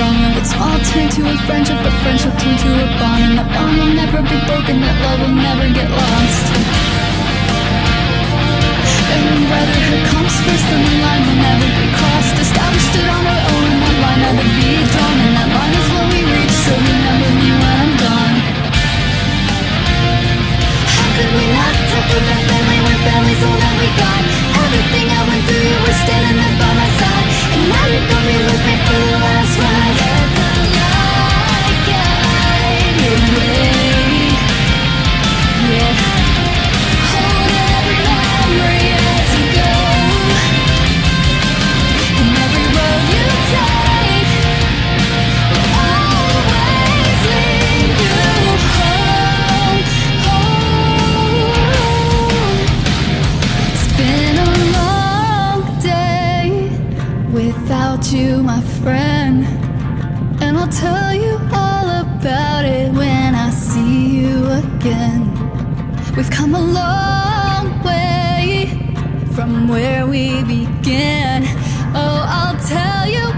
strong. And what's small turned to a friendship turned to a bond. And that bond will never be broken, that love will never get lost. And when brotherhood comes first, then the line will never be crossed. Established it on our own, and that line had to be drawn. And that line is what we reach, so remember me when I'm gone. How could we not talk about family when family's all that we got? Everything I went through, you were standing there by my side. And now you're gonna be with me for the last ride. Let the light guide your way. Yeah. Hold every memory as you go. And every road you take will always lead you home. It's been a long day without you, my friend. And I'll tell you all about it when I see you again. We've come a long way from where we began. Oh, I'll tell you